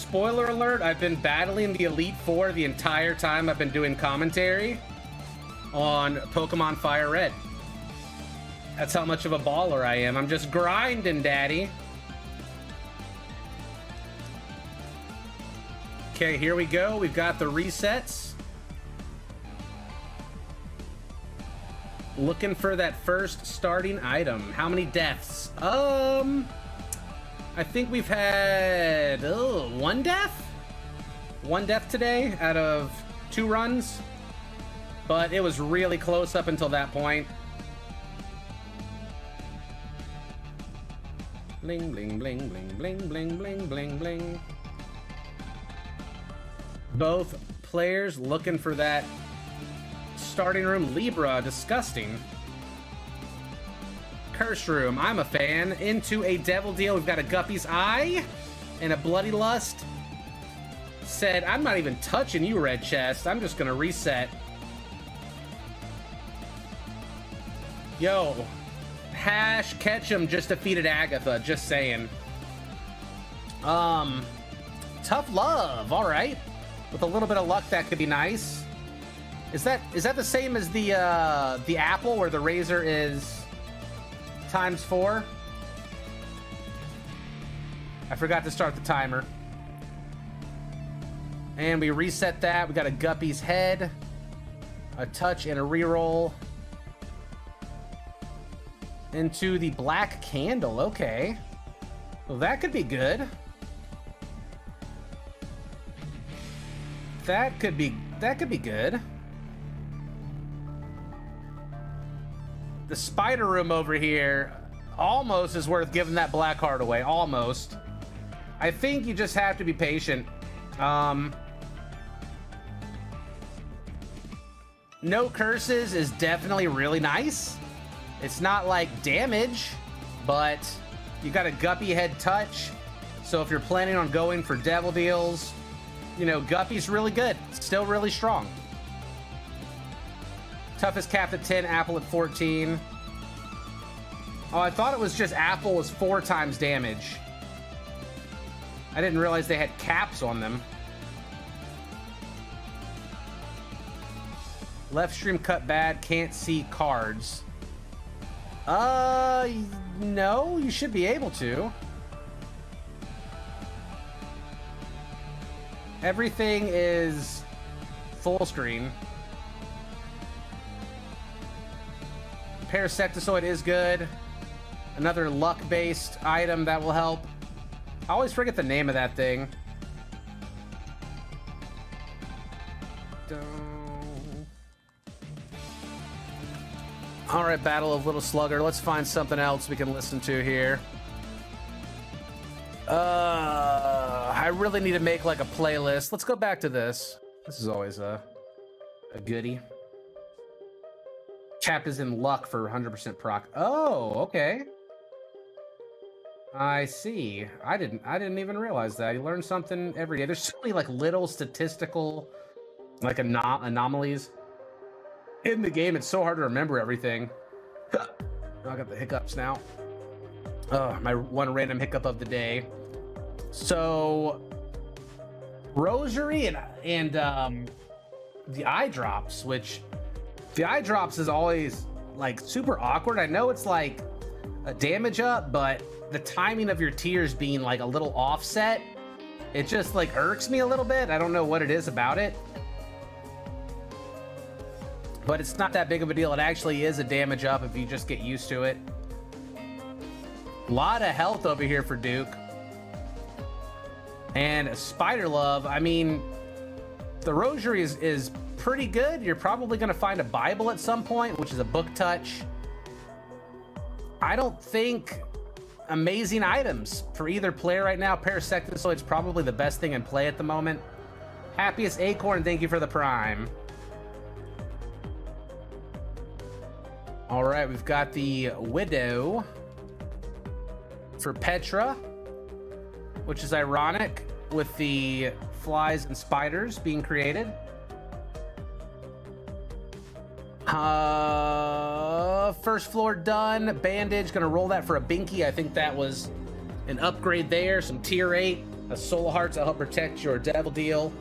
spoiler alert, I've been battling the Elite Four the entire time I've been doing commentary on Pokemon Fire Red. That's how much of a baller I am. I'm just grinding, daddy. Okay, here we go. We've got the resets. Looking for that first starting item. How many deaths? I think we've had one death? One death today out of 2 runs. But it was really close up until that point. Bling, bling, bling, bling, bling, bling, bling, bling, bling. Both players looking for that starting room. Libra, disgusting. Curse room, I'm a fan. Into a Devil Deal, we've got a Guppy's Eye and a Bloody Lust. Said, I'm not even touching you, Red Chest. I'm just gonna reset. Yo, Hash Ketchum just defeated Agatha, just saying. Tough Love, all right. With a little bit of luck, that could be nice. Is that the same as the apple where the razor is ×4? I forgot to start the timer. And we reset that. We got a Guppy's Head, a touch, and a reroll. Into the Black Candle, okay. Well, that could be good. That could be good. The Spider Room over here almost is worth giving that black heart away. Almost. I think you just have to be patient. No curses is definitely really nice. It's not like damage, but you got a Guppy Head touch. So if you're planning on going for Devil Deals, you know, Guppy's really good. Still really strong. Toughest capped at 10, Apple at 14. Oh, I thought it was just Apple was 4 times damage. I didn't realize they had caps on them. Left stream cut bad, can't see cards. No, you should be able to. Everything is full screen. Parasectozoid is good. Another luck-based item that will help. I always forget the name of that thing. All right, Battle of Little Slugger. Let's find something else we can listen to here. I really need to make like a playlist. Let's go back to this. This is always a goodie. Chap is in luck for 100% proc. Oh, okay. I see. I didn't even realize that. You learn something every day. There's so many like little statistical like anomalies in the game. It's so hard to remember everything. I got the hiccups now. My one random hiccup of the day. So Rosary and the eye drops, which the eye drops is always like super awkward. I know it's like a damage up, but the timing of your tears being like a little offset, it just like irks me a little bit. I don't know what it is about it, but it's not that big of a deal. It actually is a damage up if you just get used to it. A lot of health over here for Duke. And Spider Love, I mean, the Rosary is pretty good. You're probably going to find a Bible at some point, which is a book touch. I don't think amazing items for either player right now. Parasectozoid's probably the best thing in play at the moment. Happiest Acorn, thank you for the Prime. All right, we've got the Widow for Petra, which is ironic with the flies and spiders being created. First floor done. Bandage, gonna roll that for a Binky. I think that was an upgrade there. Some tier 8 a Soul Heart to help protect your Devil Deal.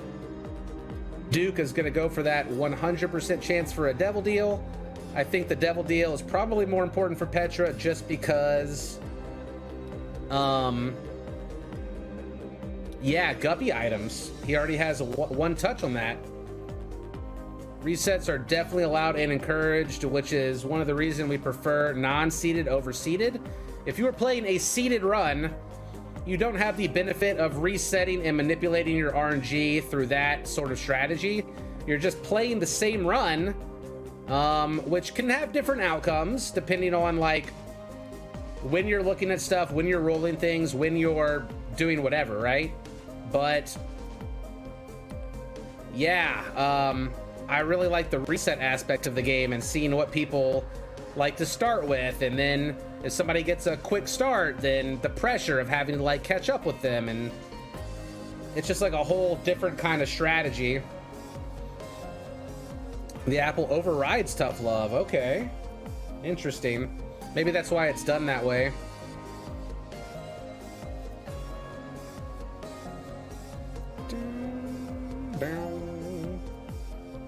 Duke is going to go for that 100% chance for a Devil Deal. I think the Devil Deal is probably more important for Petra just because, yeah, Guppy items. He already has one touch on that. Resets are definitely allowed and encouraged, which is one of the reasons we prefer non-seeded over seeded. If you are playing a seeded run, you don't have the benefit of resetting and manipulating your RNG through that sort of strategy. You're just playing the same run, which can have different outcomes depending on like when you're looking at stuff, when you're rolling things, when you're doing whatever, right? But yeah, I really like the reset aspect of the game and seeing what people like to start with, and then if somebody gets a quick start, then the pressure of having to like catch up with them, and it's just like a whole different kind of strategy. The apple overrides tough love. Okay, interesting. Maybe that's why it's done that way.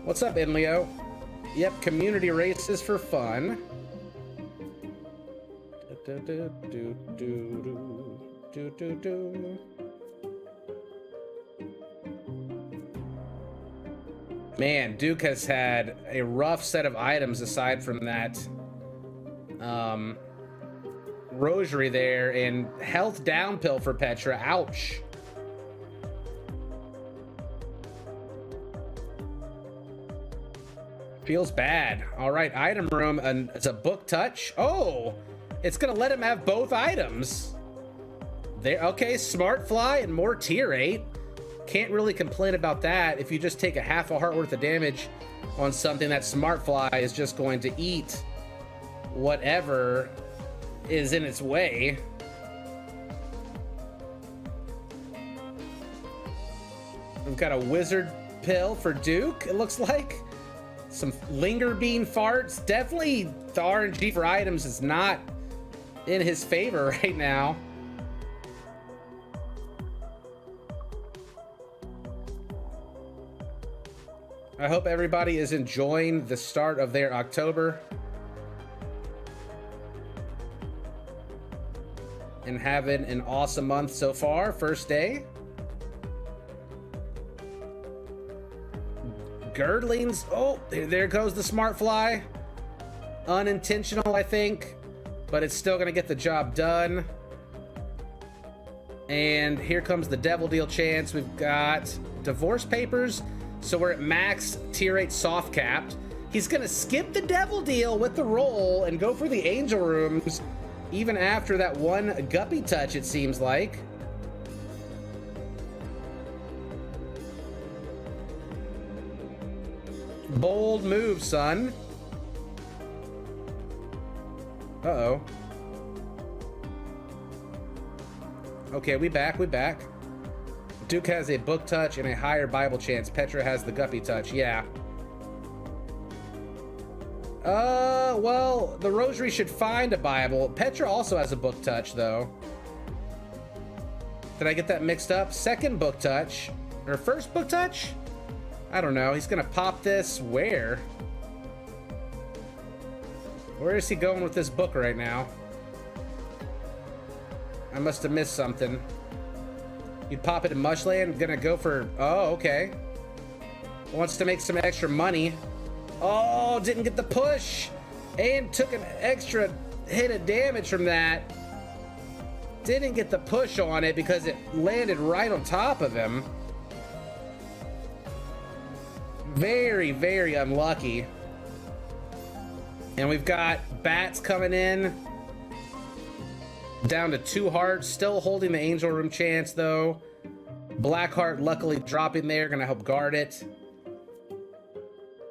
What's up, Inleo? Yep, community races for fun. Man, Duke has had a rough set of items aside from that rosary there, and health down pill for Petra. Ouch. Feels bad. All right, item room, and it's a book touch. Oh, it's gonna let him have both items. There, okay, smart fly and more tier 8. Can't really complain about that. If you just take a half a heart worth of damage on something, that smart fly is just going to eat whatever is in its way. We've got a wizard pill for Duke, it looks like. Some linger bean farts. Definitely the RNG for items is not in his favor right now. I hope everybody is enjoying the start of their October and having an awesome month so far. First day. Girdlings. Oh, there goes the smart fly. Unintentional, I think, but it's still gonna get the job done. And here comes the Devil Deal chance. We've got divorce papers, so we're at max tier 8 soft capped. He's gonna skip the Devil Deal with the roll and go for the angel rooms even after that one guppy touch, it seems like. Bold move, son. Uh-oh. Okay, we back. Duke has a book touch and a higher Bible chance. Petra has the guppy touch, yeah. Well, the rosary should find a Bible. Petra also has a book touch, though. Did I get that mixed up? Second book touch, or first book touch? I don't know. He's gonna pop this where? Where is he going with this book right now? I must have missed something. You'd pop it in Mushland, gonna go for, oh, okay. Wants to make some extra money. Oh, didn't get the push. And took an extra hit of damage from that. Didn't get the push on it because it landed right on top of him. Very, very unlucky. And we've got bats coming in. Down to 2 hearts, still holding the angel room chance though. Black heart luckily dropping there, gonna help guard it.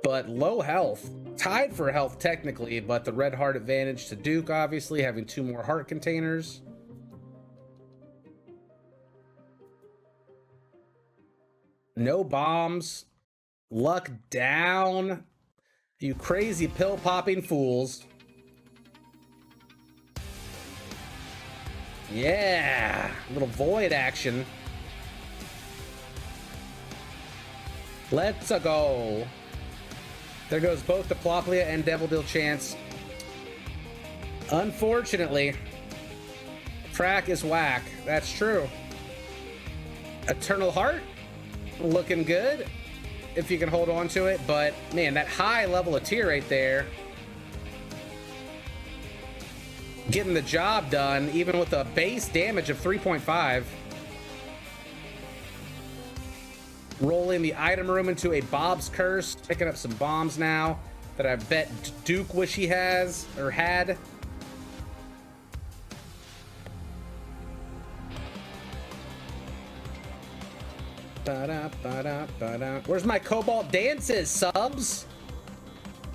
But low health. Tied for health technically, but the red heart advantage to Duke, obviously, having 2 more heart containers. No bombs. Luck down. You crazy pill popping fools. Yeah, a little void action. Let's go. There goes both the Ploplia and Devil Deal Chance. Unfortunately, track is whack. That's true. Eternal Heart, looking good if you can hold on to it, but man, that high level of tier right there, getting the job done, even with a base damage of 3.5. Rolling the item room into a Bob's Curse, picking up some bombs now that I bet Duke wish he has or had. Where's my Cobalt dances, subs?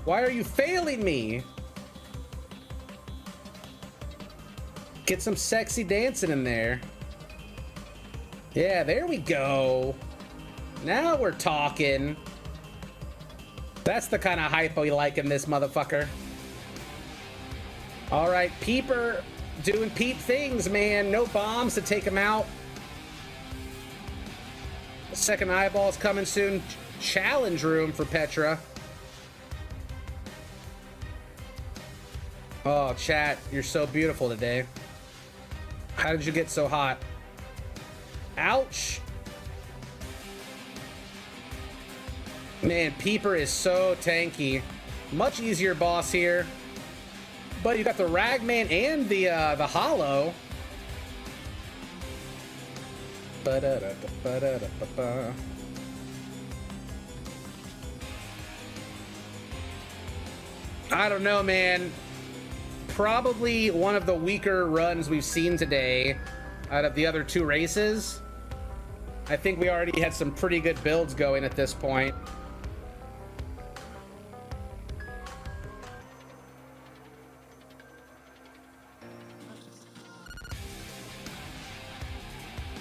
Why are you failing me? Get some sexy dancing in there. Yeah, there we go. Now we're talking. That's the kind of hype we like in this motherfucker. All right, Peeper doing peep things, man. No bombs to take him out. Second eyeball's coming soon. Challenge room for Petra. Oh, chat, you're so beautiful today. How did you get so hot? Ouch. Man, Peeper is so tanky. Much easier boss here. But you got the Ragman and the Hollow. I don't know, man. Probably one of the weaker runs we've seen today out of the other two races. I think we already had some pretty good builds going at this point.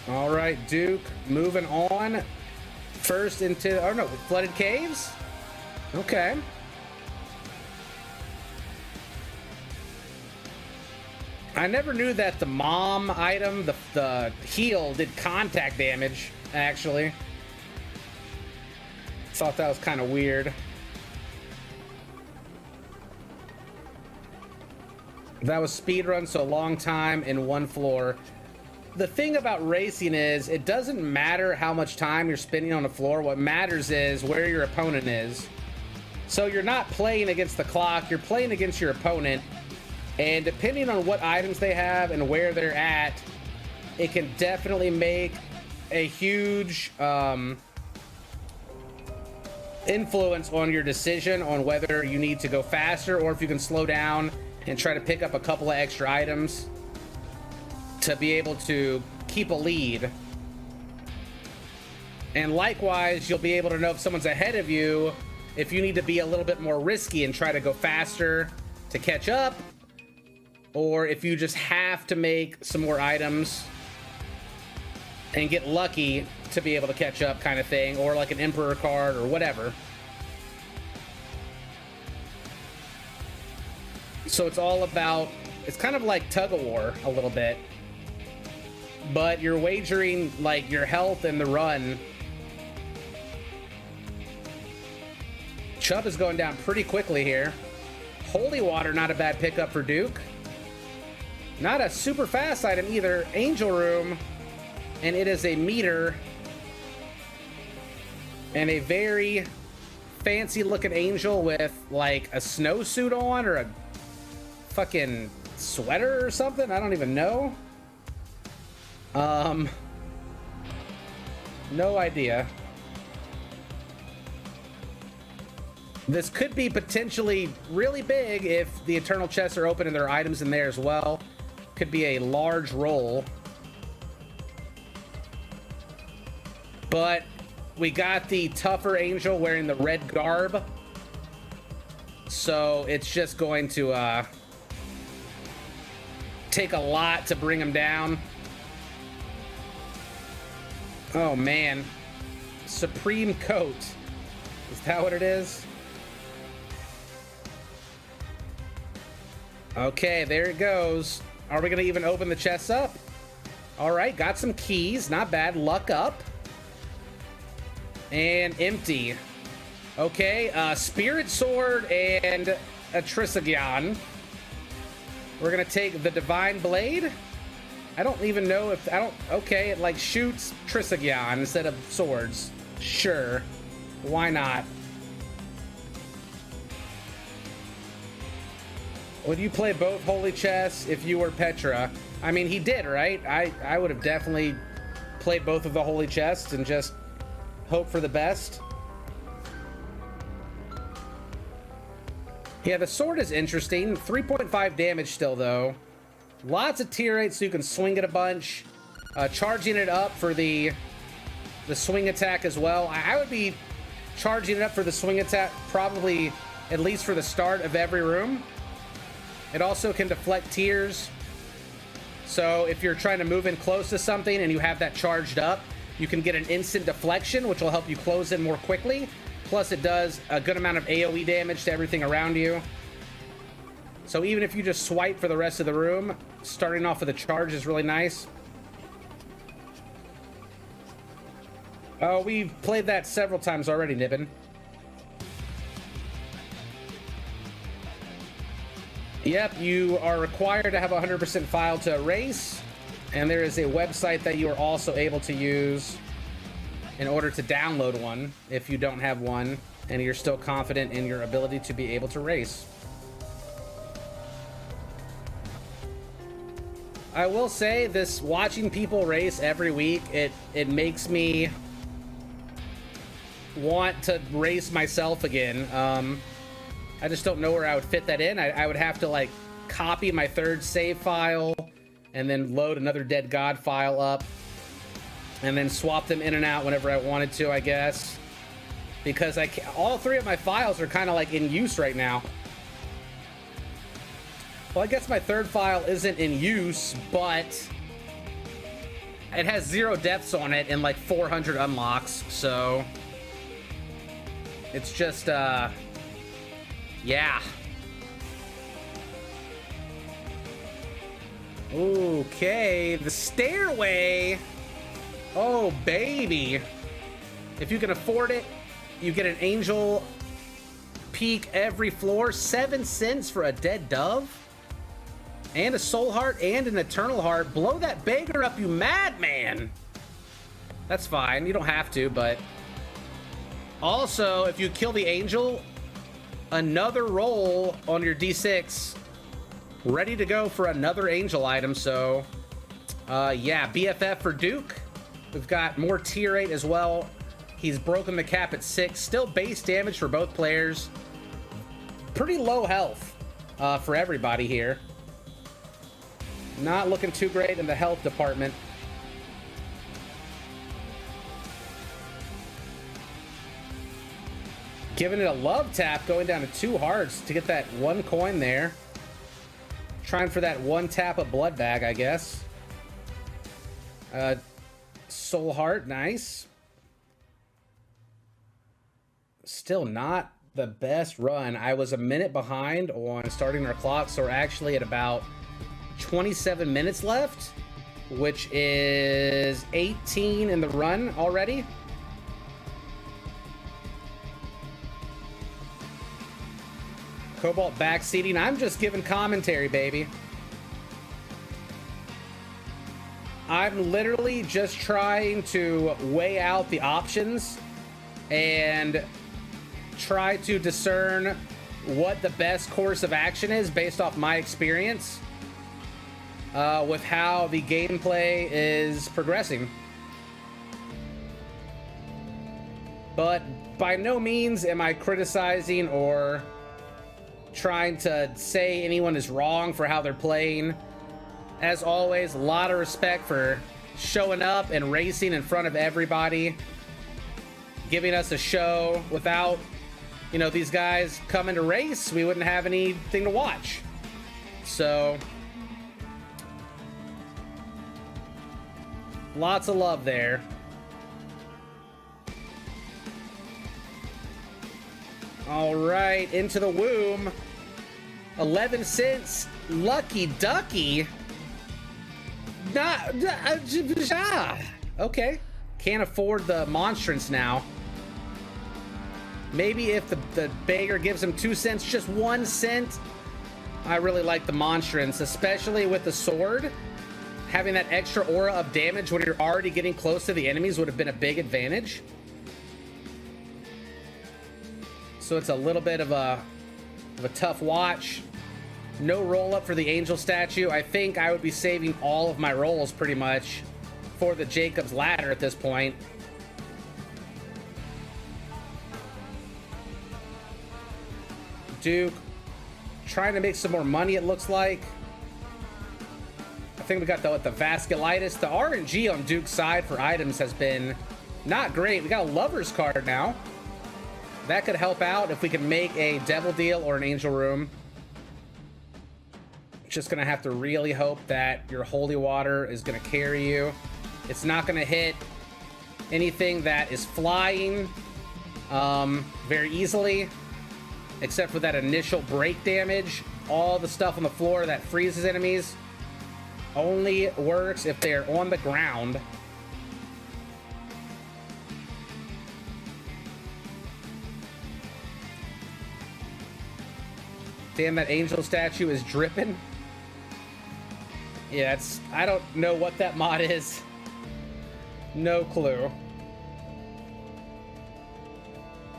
All right, Duke, moving on. First into, oh no, Flooded Caves? Okay. I never knew that the mom item, the heal, did contact damage, actually. Thought that was kind of weird. That was speedrun, so a long time in one floor. The thing about racing is it doesn't matter how much time you're spending on the floor. What matters is where your opponent is. So you're not playing against the clock, you're playing against your opponent. And depending on what items they have and where they're at, it can definitely make a huge influence on your decision on whether you need to go faster or if you can slow down and try to pick up a couple of extra items to be able to keep a lead. And likewise, you'll be able to know if someone's ahead of you, if you need to be a little bit more risky and try to go faster to catch up, or if you just have to make some more items and get lucky to be able to catch up, kind of thing, or like an Emperor card or whatever. So it's all about, it's kind of like tug of war a little bit, but you're wagering like your health and the run. Chubb is going down pretty quickly here. Holy Water, not a bad pickup for Duke. Not a super fast item either. Angel Room, and it is a meter and a very fancy looking angel with like a snowsuit on or a fucking sweater or something. I don't even know. No idea. This could be potentially really big if the Eternal chests are open and there are items in there as well. Could be a large roll. But we got the tougher angel wearing the red garb. So it's just going to take a lot to bring him down. Oh man. Supreme Coat. Is that what it is? Okay, there it goes. Are we gonna even open the chests up? All right, got some keys, not bad. Luck up. And empty. Okay, Spirit Sword and a Trisagion. We're gonna take the Divine Blade. I don't even know if, okay, it like shoots Trisagion instead of swords. Sure, why not? Would you play both Holy Chests if you were Petra? I mean, he did, right? I would have definitely played both of the Holy Chests and just hope for the best. Yeah, the sword is interesting. 3.5 damage still, though. Lots of tier 8, so you can swing it a bunch. Charging it up for the swing attack as well. I would be charging it up for the swing attack probably at least for the start of every room. It also can deflect tiers. So if you're trying to move in close to something and you have that charged up, you can get an instant deflection, which will help you close in more quickly. Plus, it does a good amount of AoE damage to everything around you. So even if you just swipe for the rest of the room, starting off with a charge is really nice. Oh, we've played that several times already, Nibbin. Yep, you are required to have 100% file to erase, and there is a website that you are also able to use in order to download one if you don't have one and you're still confident in your ability to be able to race. I will say this, watching people race every week, it makes me want to race myself again. I just don't know where I would fit that in. I would have to like copy my third save file and then load another Dead God file up and then swap them in and out whenever I wanted to, I guess. Because all three of my files are kind of like in use right now. Well, I guess my third file isn't in use, but it has 0 deaths on it and like 400 unlocks, so it's just, yeah. Okay, the stairway. Oh, baby. If you can afford it, you get an angel peak every floor. 7 cents for a dead dove. And a soul heart and an eternal heart. Blow that beggar up, you madman. That's fine. You don't have to, but also, if you kill the angel, another roll on your D6, ready to go for another angel item. So yeah, BFF for Duke. We've got more tier 8 as well. He's broken the cap at 6. Still base damage for both players. Pretty low health for everybody here. Not looking too great in the health department. Giving it a love tap, going down to 2 hearts to get that 1 coin there. Trying for that 1 tap of blood bag, I guess. Soul heart, nice. Still not the best run. I was a minute behind on starting our clock, so we're actually at about 27 minutes left, which is 18 in the run already. Cobalt backseating. I'm just giving commentary, baby. I'm literally just trying to weigh out the options and try to discern what the best course of action is based off my experience with how the gameplay is progressing. But by no means am I criticizing or trying to say anyone is wrong for how they're playing. As always, a lot of respect for showing up and racing in front of everybody, giving us a show. Without, you know, these guys coming to race, we wouldn't have anything to watch. So lots of love there. All right, into the womb. 11 cents. Lucky ducky. Okay. Can't afford the monstrance now. Maybe if the beggar gives him 2 cents, just 1 cent. I really like the monstrance, especially with the sword. Having that extra aura of damage when you're already getting close to the enemies would have been a big advantage. So it's a little bit of a tough watch. No roll up for the angel statue. I think I would be saving all of my rolls pretty much for the Jacob's ladder at this point. Duke trying to make some more money, it looks like. I think we got the vasculitis. The RNG on Duke's side for items has been not great. We got a lover's card now. That could help out if we can make a devil deal or an angel room. Just gonna have to really hope that your holy water is gonna carry you. It's not gonna hit anything that is flying very easily, except for that initial break damage. All the stuff on the floor that freezes enemies only works if they're on the ground. Damn, that angel statue is dripping. Yeah, I don't know what that mod is. No clue.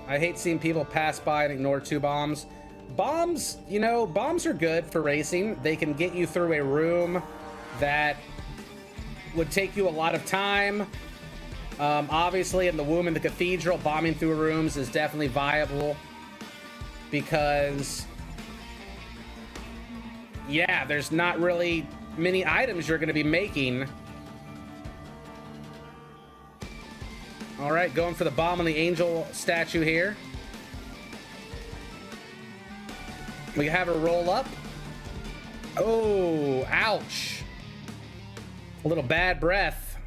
I hate seeing people pass by and ignore 2 bombs. Bombs, you know, bombs are good for racing. They can get you through a room that would take you a lot of time. Obviously, in the womb in the cathedral, bombing through rooms is definitely viable because, yeah, there's not really many items you're going to be making. All right, going for the bomb on the angel statue here. We have a roll up. Oh, ouch. A little bad breath.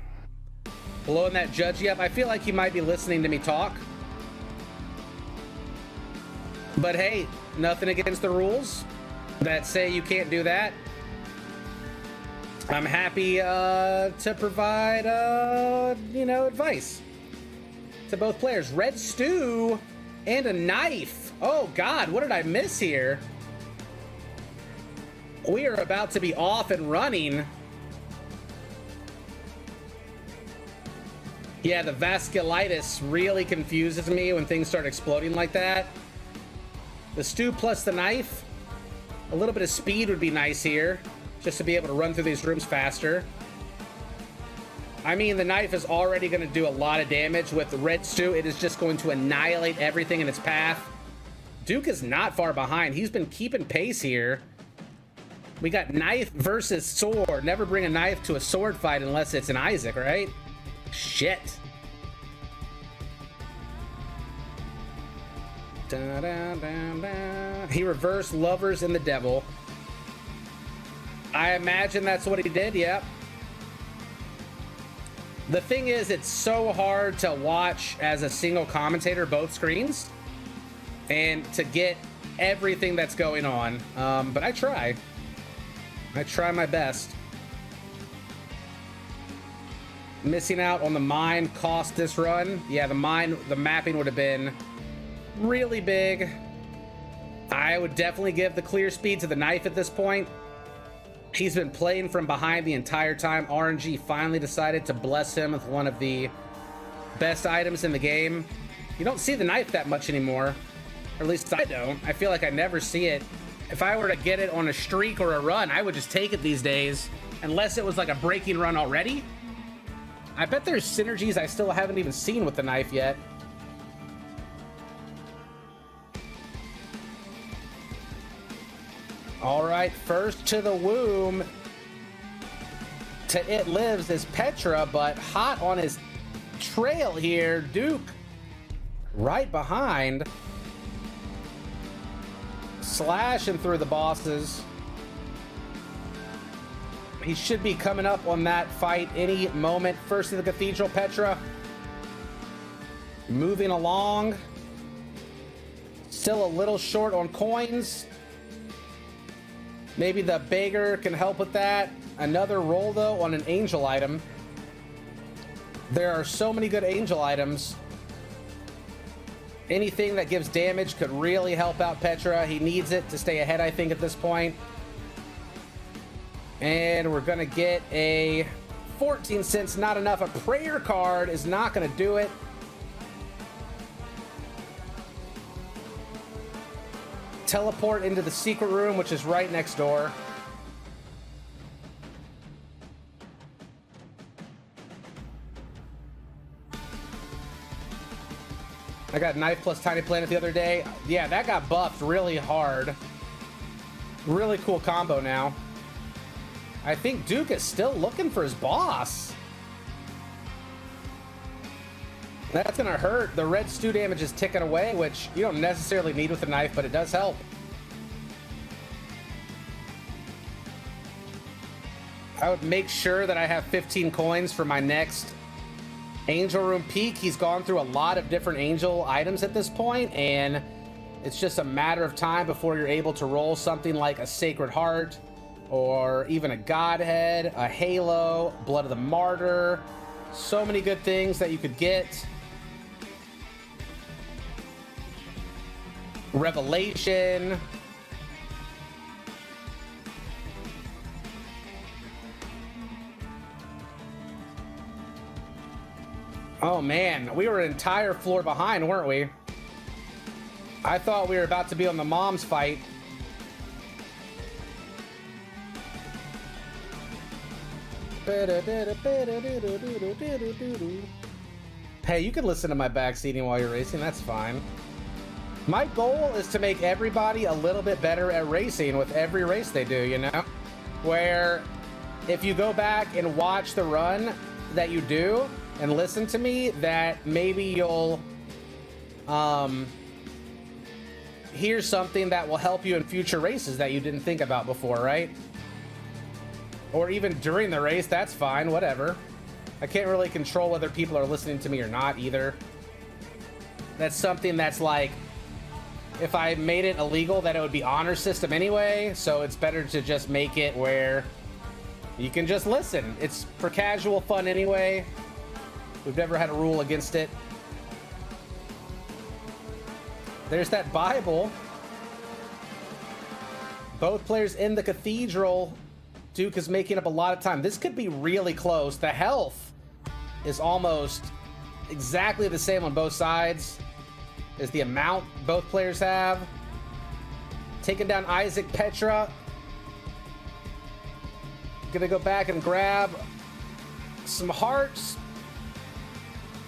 Blowing that judgy up. I feel like he might be listening to me talk. But hey, nothing against the rules that say you can't do that. I'm happy to provide, advice to both players. Red stew and a knife. Oh God, what did I miss here? We are about to be off and running. Yeah, the vasculitis really confuses me when things start exploding like that. The stew plus the knife. A little bit of speed would be nice here, just to be able to run through these rooms faster. I mean, the knife is already going to do a lot of damage. With the red stew, it is just going to annihilate everything in its path. Duke is not far behind. He's been keeping pace here. We got knife versus sword. Never bring a knife to a sword fight unless it's an Isaac, right? Shit. Da, da, da, da. He reversed lovers and the devil. I imagine that's what he did, yep. The thing is, it's so hard to watch as a single commentator both screens and to get everything that's going on. But I try. I try my best. Missing out on the mine cost this run. Yeah, the mapping would have been really big. I would definitely give the clear speed to the knife at this point. He's been playing from behind the entire time. RNG finally decided to bless him with one of the best items in the game. You don't see the knife that much anymore. Or at least I don't. I feel like I never see it. If I were to get it on a streak or a run, I would just take it these days. Unless it was like a breaking run already. I bet there's synergies I still haven't even seen with the knife yet. All right, first to the womb. To it lives is Petra, but hot on his trail here. Duke right behind. Slashing through the bosses. He should be coming up on that fight any moment. First to the cathedral, Petra. Moving along. Still a little short on coins. Maybe the beggar can help with that. Another roll, though, on an angel item. There are so many good angel items. Anything that gives damage could really help out Petra. He needs it to stay ahead, I think, at this point. And we're going to get a 14 cents. Not enough. A prayer card is not going to do it. Teleport into the secret room, which is right next door. I got Knife plus Tiny Planet the other day. Yeah, that got buffed really hard. Really cool combo now. I think Duke is still looking for his boss. That's gonna hurt. The red stew damage is ticking away, which you don't necessarily need with a knife, but it does help. I would make sure that I have 15 coins for my next Angel Room peak. He's gone through a lot of different angel items at this point, and it's just a matter of time before you're able to roll something like a Sacred Heart, or even a Godhead, a Halo, Blood of the Martyr. So many good things that you could get. Revelation. Oh man, we were an entire floor behind, weren't we? I thought we were about to be on the mom's fight. Hey, you can listen to my backseating while you're racing, that's fine. My goal is to make everybody a little bit better at racing with every race they do, you know? Where if you go back and watch the run that you do and listen to me, that maybe you'll hear something that will help you in future races that you didn't think about before, right? Or even during the race, that's fine, whatever. I can't really control whether people are listening to me or not either. That's something that's like, if I made it illegal, that it would be honor system anyway, so it's better to just make it where you can just listen. It's for casual fun anyway. We've never had a rule against it. There's that Bible. Both players in the cathedral. Duke is making up a lot of time. This could be really close. The health is almost exactly the same on both sides as the amount both players have. Taking down Isaac Petra. Gonna go back and grab some hearts,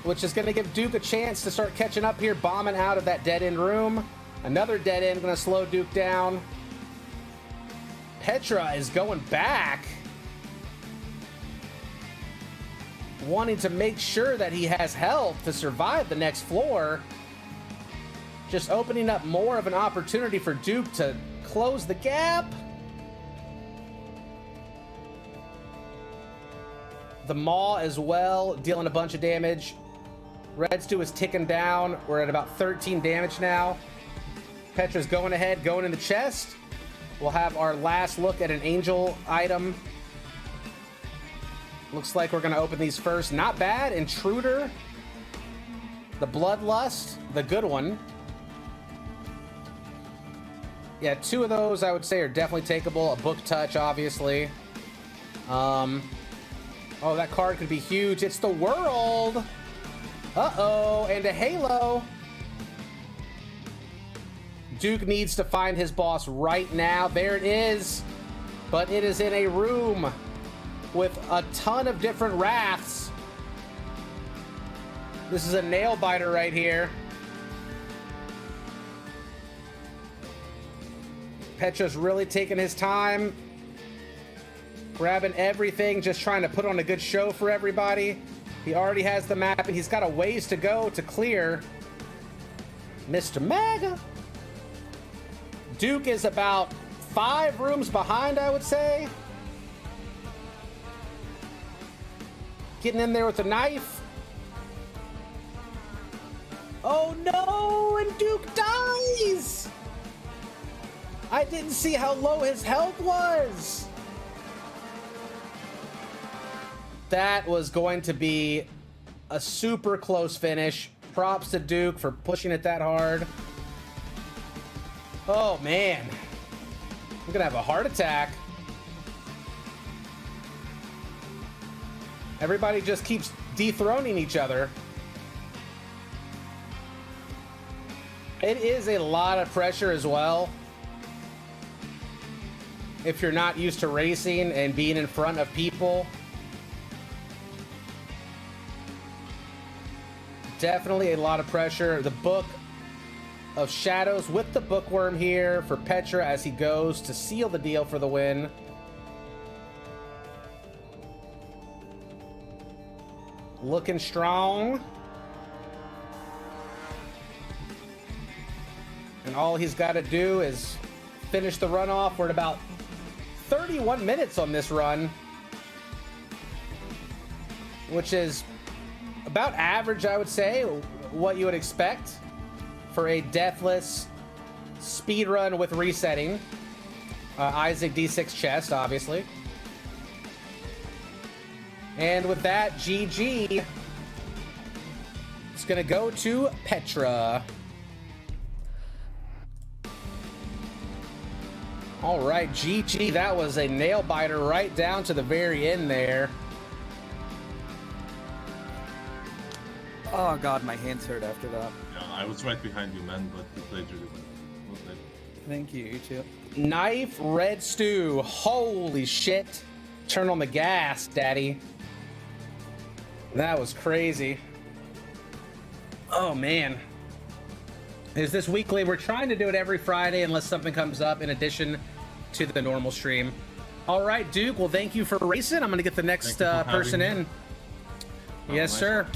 which is gonna give Duke a chance to start catching up here, bombing out of that dead-end room. Another dead end gonna slow Duke down. Petra is going back, wanting to make sure that he has health to survive the next floor. Just opening up more of an opportunity for Duke to close the gap. The Maw as well, dealing a bunch of damage. Red Stew is ticking down. We're at about 13 damage now. Petra's going ahead, going in the chest. We'll have our last look at an angel item. Looks like we're gonna open these first. Not bad. Intruder. The Bloodlust, the good one. Yeah, two of those I would say are definitely takeable. A Book Touch, obviously. Oh, that card could be huge. It's the World. Uh-oh, and a Halo. Duke needs to find his boss right now. There it is. But it is in a room with a ton of different wraths. This is a nail biter right here. Petra's really taking his time, grabbing everything, just trying to put on a good show for everybody. He already has the map, and he's got a ways to go to clear Mr. Maga. Duke is about 5 rooms behind, I would say. Getting in there with a knife. Oh no, and Duke dies! I didn't see how low his health was. That was going to be a super close finish. Props to Duke for pushing it that hard. Oh, man. I'm gonna have a heart attack. Everybody just keeps dethroning each other. It is a lot of pressure as well. If you're not used to racing and being in front of people. Definitely a lot of pressure. The Book of Shadows with the Bookworm here for Petra as he goes to seal the deal for the win. Looking strong. And all he's got to do is finish the run off. We're at about 31 minutes on this run, which is about average, I would say, what you would expect for a deathless speed run with resetting. Isaac D6 chest, obviously. And with that, GG. It's gonna go to Petra. All right, GG. That was a nail biter right down to the very end there. Oh god, my hands hurt after that. Yeah, I was right behind you, man, but you played really well. Well played. Thank you, you too. Knife Red Stew. Holy shit. Turn on the gas, daddy. That was crazy. Oh, man. Is this weekly? We're trying to do it every Friday unless something comes up in addition to the normal stream. All right, Duke. Well, thank you for racing. I'm going to get the next person in. Yes, sir.